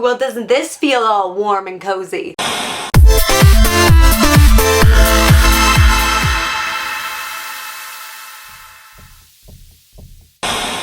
well, doesn't this feel all warm and cozy?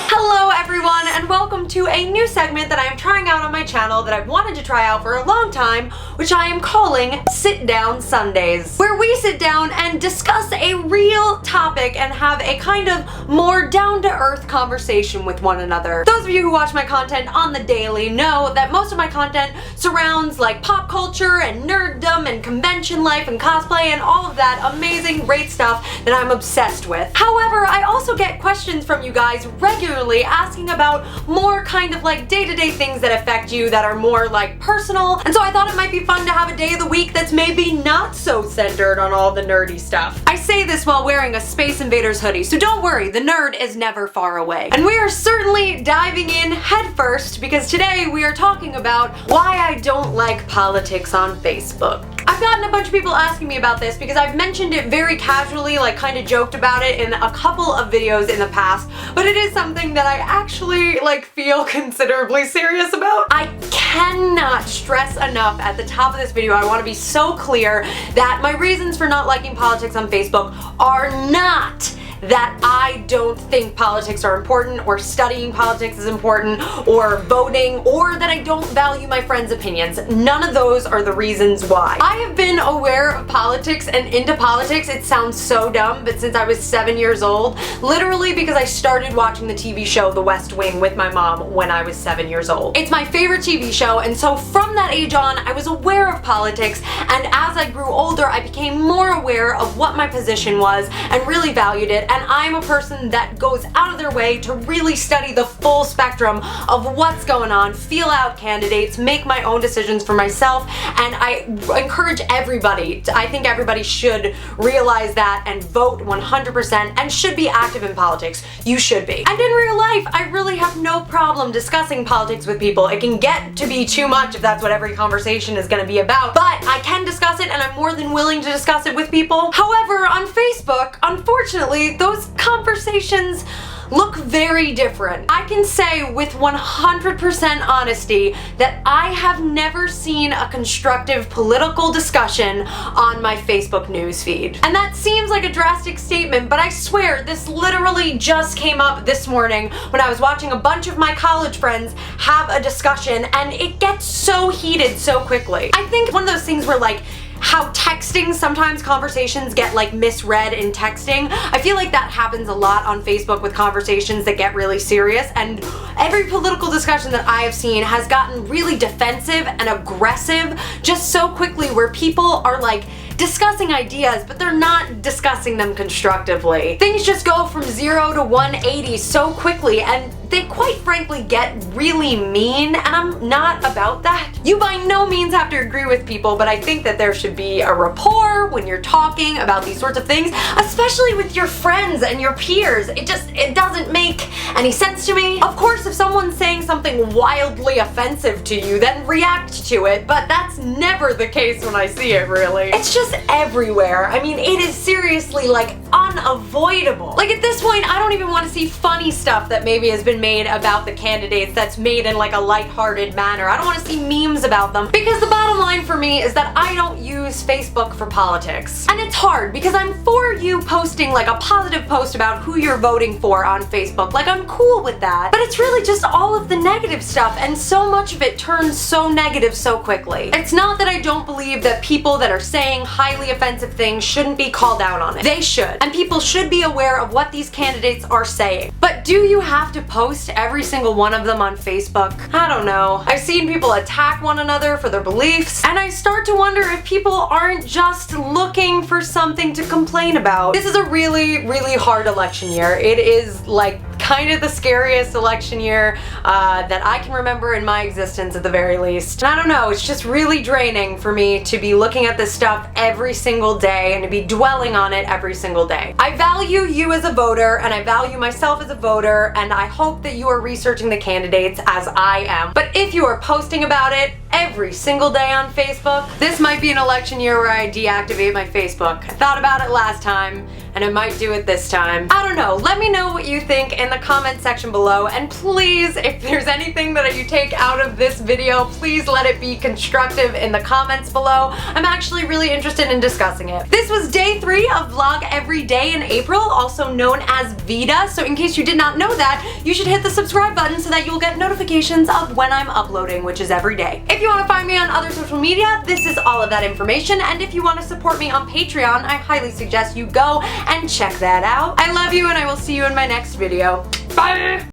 Hello everyone, and welcome to a new segment that I am trying out on my channel that I've wanted to try out for a long time, which I am calling Sit Down Sundays, where we sit down and discuss a real topic and have a kind of more down-to-earth conversation with one another. Those of you who watch my content on the daily know that most of my content surrounds like pop culture and nerddom and convention life and cosplay and all of that amazing, great stuff that I'm obsessed with. However, I also get questions from you guys regularly asking about more kind of like day-to-day things that affect you that are more like personal, and so I thought it might be fun to have a day of the week that's maybe not so centered on all the nerdy stuff. I say this while wearing a Space Invaders hoodie, so don't worry, the nerd is never far away. And we are certainly diving in headfirst because today we are talking about why I don't like politics on Facebook. I've gotten a bunch of people asking me about this because I've mentioned it very casually, like kind of joked about it in a couple of videos in the past, but it is something that I actually like feel considerably serious about. I cannot stress enough at the top of this video, I want to be so clear that my reasons for not liking politics on Facebook are not that I don't think politics are important, or studying politics is important, or voting, or that I don't value my friends' opinions. None of those are the reasons why. I have been aware of politics and into politics, it sounds so dumb, but since I was 7 years old, literally because I started watching the TV show The West Wing with my mom when I was 7 years old. It's my favorite TV show, and so from that age on, I was aware of politics, and as I grew older, I became more aware of what my position was and really valued it. And I'm a person that goes out of their way to really study the full spectrum of what's going on, feel out candidates, make my own decisions for myself, and I encourage everybody, I think everybody should realize that and vote 100% and should be active in politics. You should be. And in real life, I really have no problem discussing politics with people. It can get to be too much if that's what every conversation is going to be about, but I can discuss it and I'm more than willing to discuss it with people. However, on Facebook, unfortunately, those conversations look very different. I can say with 100% honesty that I have never seen a constructive political discussion on my Facebook newsfeed. And that seems like a drastic statement, but I swear this literally just came up this morning when I was watching a bunch of my college friends have a discussion, and it gets so heated so quickly. I think one of those things where like how texting, sometimes conversations get like misread in texting. I feel like that happens a lot on Facebook with conversations that get really serious, and every political discussion that I have seen has gotten really defensive and aggressive just so quickly, where people are like discussing ideas, but they're not discussing them constructively. Things just go from 0 to 180 so quickly, and they quite frankly get really mean, and I'm not about that. You by no means have to agree with people, but I think that there should be a rapport when you're talking about these sorts of things, especially with your friends and your peers. It doesn't make any sense to me. Of course, if someone's saying something wildly offensive to you, then react to it, but that's never the case when I see it, really. It's just everywhere. I mean, it is seriously like unavoidable. Like at this point, I don't even want to see funny stuff that maybe has been made about the candidates that's made in like a lighthearted manner. I don't want to see memes about them, because the bottom line for me is that I don't use Facebook for politics. And it's hard because I'm for you posting like a positive post about who you're voting for on Facebook. Like I'm cool with that, but it's really just all of the negative stuff, and so much of it turns so negative so quickly. It's not that I don't believe that people that are saying highly offensive things shouldn't be called out on it. They should, and people should be aware of what these candidates are saying. But do you have to post every single one of them on Facebook? I don't know. I've seen people attack one another for their beliefs, and I start to wonder if people aren't just looking for something to complain about. This is a really, really hard election year. It is like kind of the scariest election year that I can remember in my existence at the very least. And I don't know, it's just really draining for me to be looking at this stuff every single day and to be dwelling on it every single day. I value you as a voter, and I value myself as a voter, and I hope that you are researching the candidates as I am. But if you are posting about it every single day on Facebook, this might be an election year where I deactivate my Facebook. I thought about it last time, and I might do it this time. I don't know, let me know what you think in the comment section below, and please, if there's anything that you take out of this video, please let it be constructive in the comments below. I'm actually really interested in discussing it. This was day 3 of Vlog Every Day in April, also known as Vita, so in case you did not know that, you should hit the subscribe button so that you'll get notifications of when I'm uploading, which is every day. If you want to find me on other social media, this is all of that information, and if you want to support me on Patreon, I highly suggest you go and check that out. I love you, and I will see you in my next video. Bye!